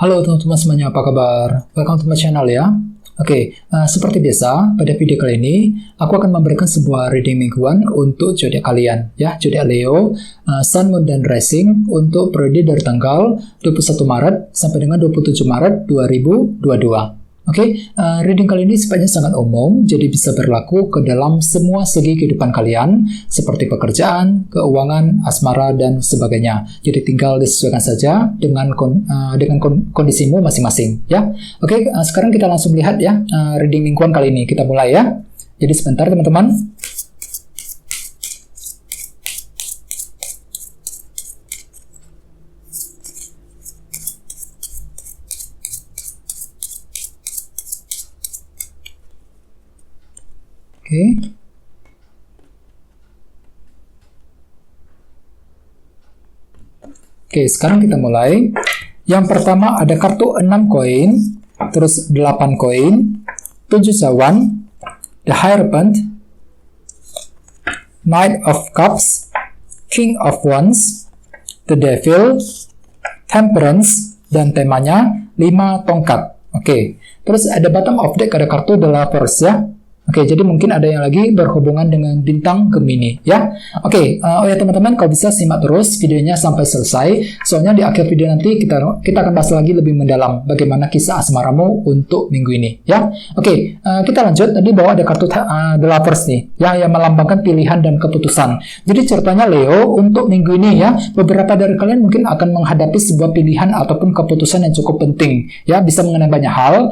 Halo teman-teman semuanya, apa kabar? Welcome to my channel ya. Seperti biasa, pada video kali ini, aku akan memberikan sebuah reading mingguan untuk zodiak kalian, ya, zodiak Leo, Sun, Moon, dan Rising untuk periode dari tanggal 21 Maret sampai dengan 27 Maret 2022. Reading kali ini sifatnya sangat umum, jadi bisa berlaku ke dalam semua segi kehidupan kalian, seperti pekerjaan, keuangan, asmara, dan sebagainya. Jadi tinggal disesuaikan saja dengan kondisimu masing-masing, ya. Sekarang kita langsung lihat ya, reading mingguan kali ini. Kita mulai ya. Jadi sebentar teman-teman. Sekarang kita mulai. Yang pertama ada kartu 6 koin, terus 8 koin, 7 cawan, The Hierophant, Knight of Cups, King of Wands, The Devil, Temperance, dan temanya 5 tongkat. Terus ada bottom of deck, ada kartu The Lovers ya. Jadi mungkin ada yang lagi berhubungan dengan bintang Gemini ya. Teman-teman, kalau bisa simak terus videonya sampai selesai. Soalnya di akhir video nanti kita akan bahas lagi lebih mendalam bagaimana kisah asmaramu untuk minggu ini ya. Kita lanjut. Tadi bahwa ada kartu The Lovers nih ya, yang melambangkan pilihan dan keputusan. Jadi ceritanya Leo untuk minggu ini ya, beberapa dari kalian mungkin akan menghadapi sebuah pilihan ataupun keputusan yang cukup penting ya, bisa mengenai banyak hal.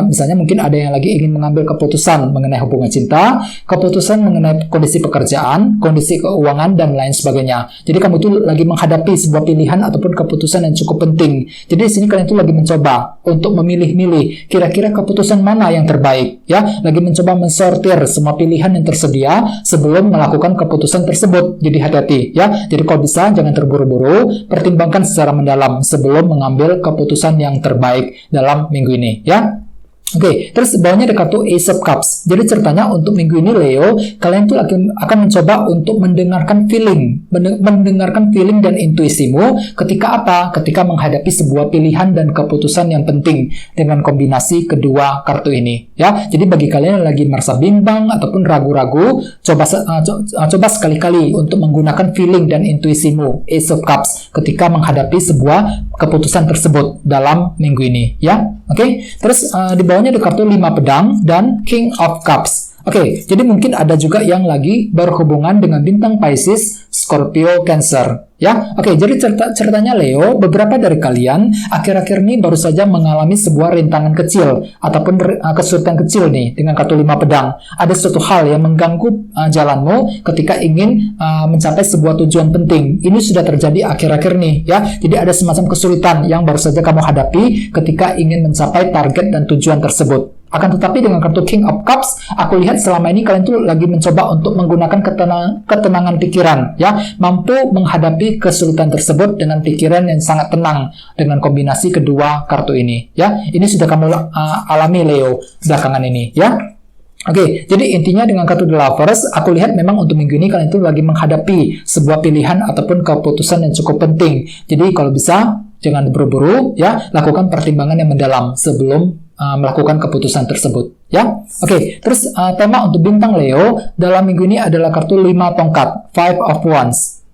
Misalnya mungkin ada yang lagi ingin mengambil keputusan mengenai hubungan cinta, keputusan mengenai kondisi pekerjaan, kondisi keuangan, dan lain sebagainya. Jadi kamu itu lagi menghadapi sebuah pilihan ataupun keputusan yang cukup penting. Jadi di sini kalian itu lagi mencoba untuk memilih-milih kira-kira keputusan mana yang terbaik ya, lagi mencoba mensortir semua pilihan yang tersedia sebelum melakukan keputusan tersebut. Jadi hati-hati ya. Jadi kalau bisa jangan terburu-buru, pertimbangkan secara mendalam sebelum mengambil keputusan yang terbaik dalam minggu ini ya. Terus bawahnya ada kartu Ace of Cups. Jadi ceritanya untuk minggu ini Leo, kalian tuh akan mencoba untuk mendengarkan feeling dan intuisimu ketika apa? Ketika menghadapi sebuah pilihan dan keputusan yang penting dengan kombinasi kedua kartu ini ya. Jadi bagi kalian yang lagi merasa bimbang ataupun ragu-ragu, coba sekali-kali untuk menggunakan feeling dan intuisimu Ace of Cups ketika menghadapi sebuah keputusan tersebut dalam minggu ini ya. Terus di bawahnya ada kartu 5 pedang dan King of Cups. Jadi mungkin ada juga yang lagi berhubungan dengan bintang Pisces, Scorpio, Cancer ya. Jadi ceritanya Leo, beberapa dari kalian akhir-akhir ini baru saja mengalami sebuah rintangan kecil ataupun kesulitan kecil nih dengan kartu 5 pedang. Ada suatu hal yang mengganggu jalanmu ketika ingin mencapai sebuah tujuan penting. Ini sudah terjadi akhir-akhir nih ya. Jadi ada semacam kesulitan yang baru saja kamu hadapi ketika ingin mencapai target dan tujuan tersebut. Akan tetapi dengan kartu King of Cups, aku lihat selama ini kalian tuh lagi mencoba untuk menggunakan ketenangan pikiran ya, mampu menghadapi kesulitan tersebut dengan pikiran yang sangat tenang dengan kombinasi kedua kartu ini ya. Ini sudah kamu alami Leo belakangan ini ya. Jadi intinya dengan kartu The Lovers, aku lihat memang untuk minggu ini kalian tuh lagi menghadapi sebuah pilihan ataupun keputusan yang cukup penting. Jadi kalau bisa jangan buru-buru ya, lakukan pertimbangan yang mendalam sebelum melakukan keputusan tersebut ya. Terus tema untuk bintang Leo dalam minggu ini adalah kartu 5 tongkat, 5 of Wands.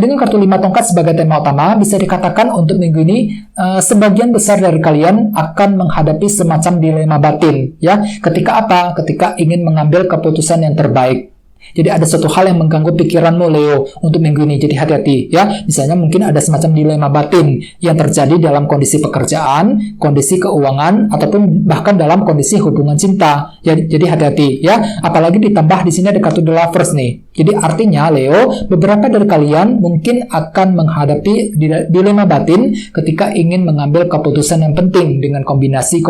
Dengan kartu 5 tongkat sebagai tema utama, bisa dikatakan untuk minggu ini sebagian besar dari kalian akan menghadapi semacam dilema batin ya. Ketika apa? Ketika ingin mengambil keputusan yang terbaik. Jadi ada suatu hal yang mengganggu pikiranmu Leo untuk minggu ini. Jadi hati-hati ya. Misalnya mungkin ada semacam dilema batin yang terjadi dalam kondisi pekerjaan, kondisi keuangan, ataupun bahkan dalam kondisi hubungan cinta. Jadi hati-hati ya. Apalagi ditambah di sini ada kartu The Lovers nih. Jadi artinya Leo, beberapa dari kalian mungkin akan menghadapi dilema batin ketika ingin mengambil keputusan yang penting dengan kombinasi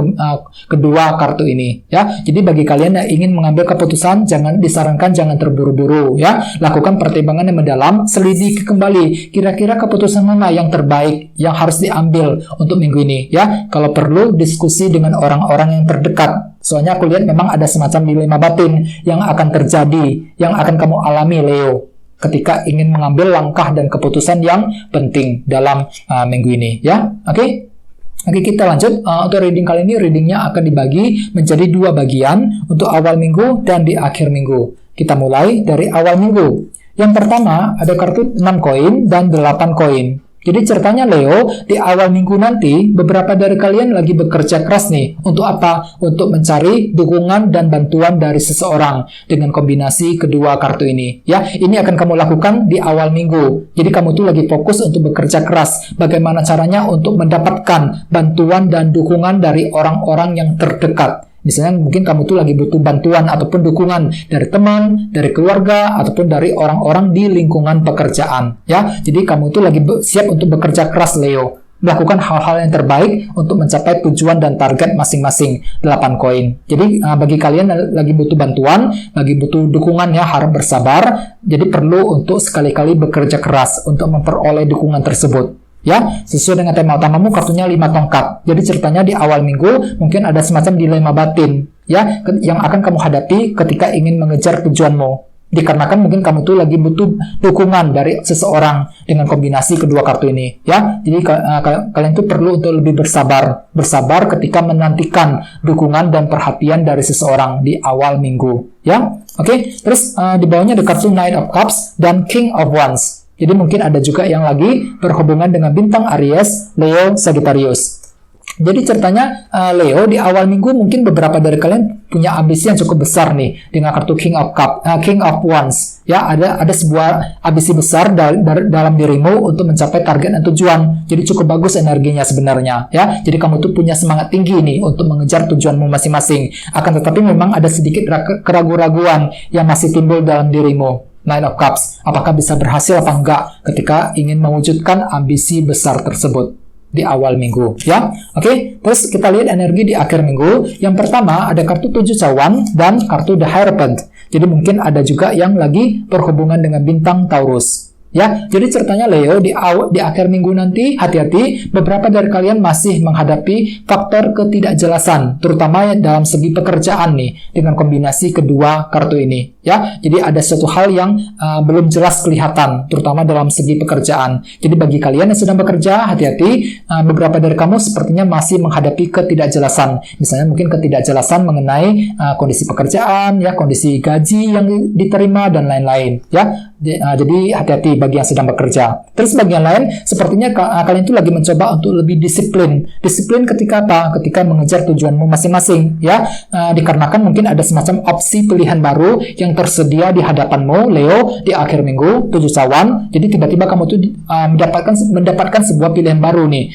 kedua kartu ini ya. Jadi bagi kalian yang ingin mengambil keputusan, disarankan jangan terburu-buru ya. Lakukan pertimbangan yang mendalam, selidiki kembali kira-kira keputusan mana yang terbaik yang harus diambil untuk minggu ini ya. Kalau perlu diskusi dengan orang-orang yang terdekat. Soalnya aku lihat memang ada semacam dilema batin yang akan terjadi, yang akan kamu alami Leo ketika ingin mengambil langkah dan keputusan yang penting dalam minggu ini ya. Oke, kita lanjut. Untuk reading kali ini, readingnya akan dibagi menjadi 2 bagian untuk awal minggu dan di akhir minggu. Kita mulai dari awal minggu. Yang pertama, ada kartu 6 koin dan 8 koin. Jadi ceritanya Leo, di awal minggu nanti, beberapa dari kalian lagi bekerja keras nih. Untuk apa? Untuk mencari dukungan dan bantuan dari seseorang dengan kombinasi kedua kartu ini. Ya, ini akan kamu lakukan di awal minggu. Jadi kamu tuh lagi fokus untuk bekerja keras. Bagaimana caranya untuk mendapatkan bantuan dan dukungan dari orang-orang yang terdekat. Misalnya mungkin kamu tuh lagi butuh bantuan ataupun dukungan dari teman, dari keluarga, ataupun dari orang-orang di lingkungan pekerjaan. Ya, jadi kamu tuh lagi siap untuk bekerja keras, Leo. Melakukan hal-hal yang terbaik untuk mencapai tujuan dan target masing-masing. 8 koin. Jadi bagi kalian lagi butuh bantuan, lagi butuh dukungan ya, harap bersabar. Jadi perlu untuk sekali-kali bekerja keras untuk memperoleh dukungan tersebut. Ya, sesuai dengan tema utamamu, kartunya 5 tongkat. Jadi ceritanya di awal minggu mungkin ada semacam dilema batin ya yang akan kamu hadapi ketika ingin mengejar tujuanmu. Dikarenakan mungkin kamu tuh lagi butuh dukungan dari seseorang dengan kombinasi kedua kartu ini ya. Jadi kalian tuh perlu untuk lebih bersabar ketika menantikan dukungan dan perhatian dari seseorang di awal minggu ya. Oke, terus di bawahnya ada kartu Knight of Cups dan King of Wands. Jadi mungkin ada juga yang lagi berhubungan dengan bintang Aries, Leo, Sagittarius. Jadi ceritanya Leo di awal minggu mungkin beberapa dari kalian punya ambisi yang cukup besar nih dengan kartu King of Wands. Ya, ada sebuah ambisi besar dalam dirimu untuk mencapai target dan tujuan. Jadi cukup bagus energinya sebenarnya ya. Jadi kamu tuh punya semangat tinggi nih untuk mengejar tujuanmu masing-masing. Akan tetapi memang ada sedikit keraguan-raguan yang masih timbul dalam dirimu. Nine of Cups, apakah bisa berhasil apa enggak ketika ingin mewujudkan ambisi besar tersebut di awal minggu ya. Oke, terus kita lihat energi di akhir minggu. Yang pertama ada kartu 7 cawan dan kartu The Hierophant. Jadi mungkin ada juga yang lagi berhubungan dengan bintang Taurus. Ya, jadi ceritanya Leo di akhir minggu nanti hati-hati, beberapa dari kalian masih menghadapi faktor ketidakjelasan, terutama dalam segi pekerjaan nih dengan kombinasi kedua kartu ini. Ya, jadi ada suatu hal yang belum jelas kelihatan, terutama dalam segi pekerjaan. Jadi bagi kalian yang sedang bekerja, hati-hati, beberapa dari kamu sepertinya masih menghadapi ketidakjelasan. Misalnya mungkin ketidakjelasan mengenai kondisi pekerjaan, ya, kondisi gaji yang diterima dan lain-lain. Ya, jadi hati-hati bagi yang sedang bekerja. Terus bagi yang lain, sepertinya kalian itu lagi mencoba untuk lebih disiplin. Disiplin ketika apa? Ketika mengejar tujuanmu masing-masing, ya. Dikarenakan mungkin ada semacam opsi pilihan baru yang tersedia di hadapanmu, Leo, di akhir minggu, 7 cawan. Jadi tiba-tiba kamu tuh mendapatkan sebuah pilihan baru nih,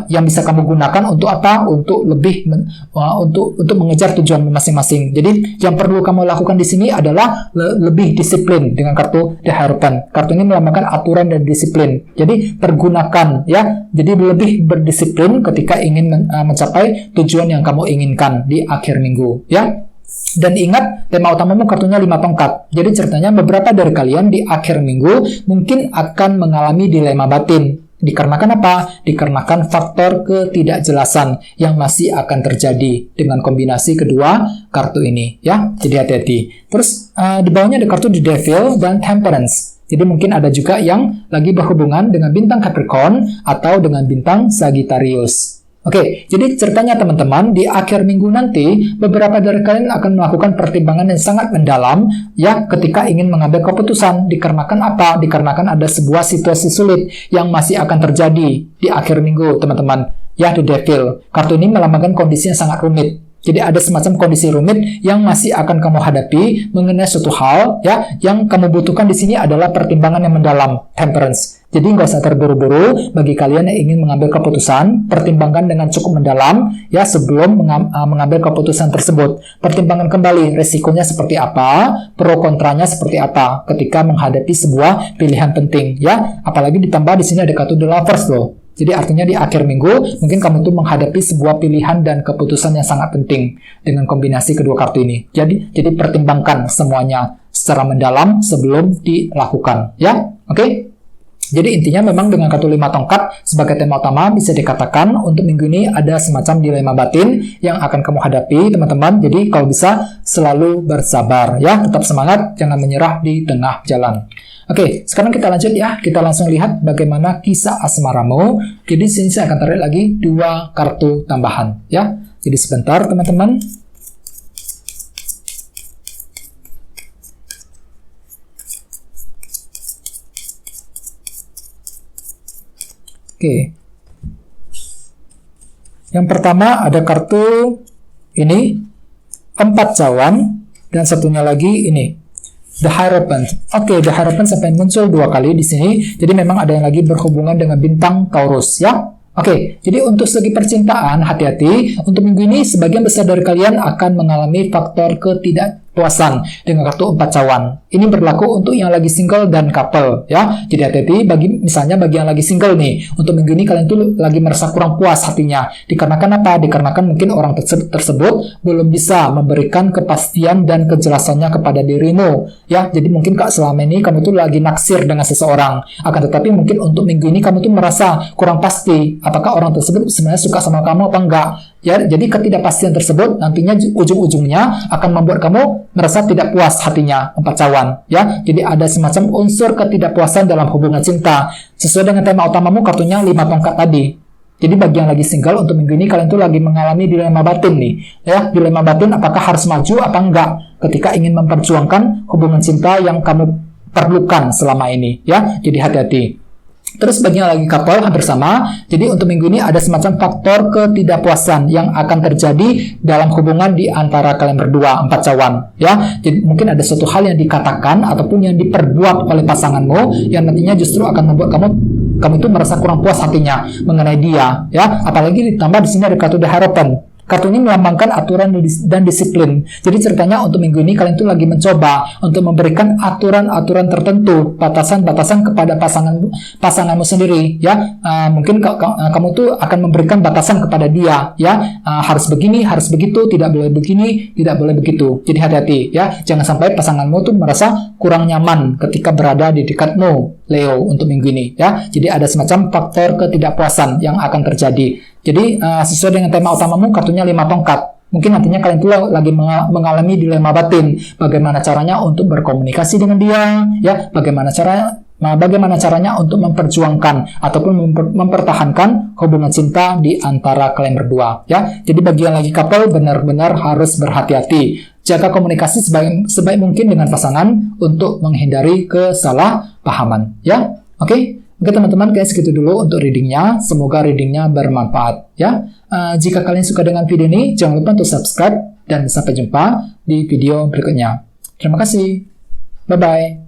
yang bisa kamu gunakan untuk apa? Untuk lebih untuk mengejar tujuanmu masing-masing. Jadi yang perlu kamu lakukan di sini adalah lebih disiplin dengan kartu The Hierophant. Kartu ini melambangkan aturan dan disiplin. Jadi pergunakan ya. Jadi lebih berdisiplin ketika ingin mencapai tujuan yang kamu inginkan di akhir minggu ya. Dan ingat, tema utamamu kartunya 5 tongkat. Jadi ceritanya beberapa dari kalian di akhir minggu mungkin akan mengalami dilema batin. Dikarenakan apa? Dikarenakan faktor ketidakjelasan yang masih akan terjadi dengan kombinasi kedua kartu ini ya. Jadi hati-hati. Terus di bawahnya ada kartu The Devil dan Temperance. Jadi mungkin ada juga yang lagi berhubungan dengan bintang Capricorn atau dengan bintang Sagittarius. Oke, jadi ceritanya teman-teman, di akhir minggu nanti, beberapa dari kalian akan melakukan pertimbangan yang sangat mendalam, ya, ketika ingin mengambil keputusan. Dikarenakan apa? Dikarenakan ada sebuah situasi sulit yang masih akan terjadi di akhir minggu, teman-teman. Ya, The Devil. Kartu ini melambangkan kondisi yang sangat rumit. Jadi ada semacam kondisi rumit yang masih akan kamu hadapi mengenai suatu hal, ya, yang kamu butuhkan di sini adalah pertimbangan yang mendalam, Temperance. Jadi nggak usah terburu-buru. Bagi kalian yang ingin mengambil keputusan, pertimbangkan dengan cukup mendalam, ya, sebelum mengambil keputusan tersebut. Pertimbangkan kembali resikonya seperti apa, pro kontranya seperti apa ketika menghadapi sebuah pilihan penting, ya. Apalagi ditambah di sini ada kartu The Lovers loh. Jadi artinya di akhir minggu, mungkin kamu tuh menghadapi sebuah pilihan dan keputusan yang sangat penting dengan kombinasi kedua kartu ini. Jadi pertimbangkan semuanya secara mendalam sebelum dilakukan, ya. Oke? Jadi intinya memang dengan kartu 5 tongkat sebagai tema utama bisa dikatakan untuk minggu ini ada semacam dilema batin yang akan kamu hadapi teman-teman. Jadi kalau bisa selalu bersabar ya, tetap semangat, jangan menyerah di tengah jalan. Oke, sekarang kita lanjut ya, kita langsung lihat bagaimana kisah asmaramu. Jadi sini saya akan tarik lagi 2 kartu tambahan ya. Jadi sebentar teman-teman. Oke. Yang pertama ada kartu ini 4 cawan dan satunya lagi ini The Hierophant. Oke, The Hierophant sampai muncul 2 kali di sini. Jadi memang ada yang lagi berhubungan dengan bintang Taurus ya. Oke, jadi untuk segi percintaan hati-hati. Untuk minggu ini sebagian besar dari kalian akan mengalami faktor ketidakpuasan dengan kartu 4 cawan. Ini berlaku untuk yang lagi single dan couple ya. Jadi hati-hati misalnya bagi yang lagi single nih. Untuk minggu ini kalian tuh lagi merasa kurang puas hatinya. Dikarenakan apa? Dikarenakan mungkin orang tersebut belum bisa memberikan kepastian dan kejelasannya kepada dirimu ya. Jadi mungkin selama ini kamu tuh lagi naksir dengan seseorang. Akan tetapi mungkin untuk minggu ini kamu tuh merasa kurang pasti apakah orang tersebut sebenarnya suka sama kamu apa enggak. Ya, jadi ketidakpastian tersebut nantinya ujung-ujungnya akan membuat kamu merasa tidak puas hatinya, 4 cawan. Ya, jadi ada semacam unsur ketidakpuasan dalam hubungan cinta. Sesuai dengan tema utamamu kartunya 5 tongkat tadi. Jadi bagi yang lagi single untuk minggu ini kalian tuh lagi mengalami dilema batin nih. Ya, dilema batin apakah harus maju apa enggak ketika ingin memperjuangkan hubungan cinta yang kamu perlukan selama ini. Ya, jadi hati-hati. Terus bagi yang lagi couple hampir sama. Jadi untuk minggu ini ada semacam faktor ketidakpuasan yang akan terjadi dalam hubungan di antara kalian berdua, 4 cawan ya. Jadi mungkin ada suatu hal yang dikatakan ataupun yang diperbuat oleh pasanganmu yang nantinya justru akan membuat kamu itu merasa kurang puas hatinya mengenai dia ya. Apalagi ditambah di sini ada kartu The Hierophant. Kartu ini melambangkan aturan dan disiplin. Jadi ceritanya untuk minggu ini kalian tuh lagi mencoba untuk memberikan aturan-aturan tertentu, batasan-batasan kepada pasanganmu sendiri, ya. Mungkin kamu tuh akan memberikan batasan kepada dia, ya. Harus begini, harus begitu, tidak boleh begini, tidak boleh begitu. Jadi hati-hati, ya. Jangan sampai pasanganmu tuh merasa kurang nyaman ketika berada di dekatmu, Leo, untuk minggu ini, ya. Jadi ada semacam faktor ketidakpuasan yang akan terjadi. Jadi sesuai dengan tema utamamu kartunya 5 tongkat. Mungkin nantinya kalian tuh lagi mengalami dilema batin. Bagaimana caranya untuk berkomunikasi dengan dia, ya? Bagaimana caranya untuk memperjuangkan ataupun mempertahankan hubungan cinta di antara kalian berdua, ya? Jadi bagi yang lagi couple benar-benar harus berhati-hati. Jaga komunikasi sebaik mungkin dengan pasangan untuk menghindari kesalahpahaman, ya? Oke, teman-teman, kayak segitu dulu untuk readingnya. Semoga readingnya bermanfaat, ya. Jika kalian suka dengan video ini, jangan lupa untuk subscribe dan sampai jumpa di video berikutnya. Terima kasih. Bye-bye.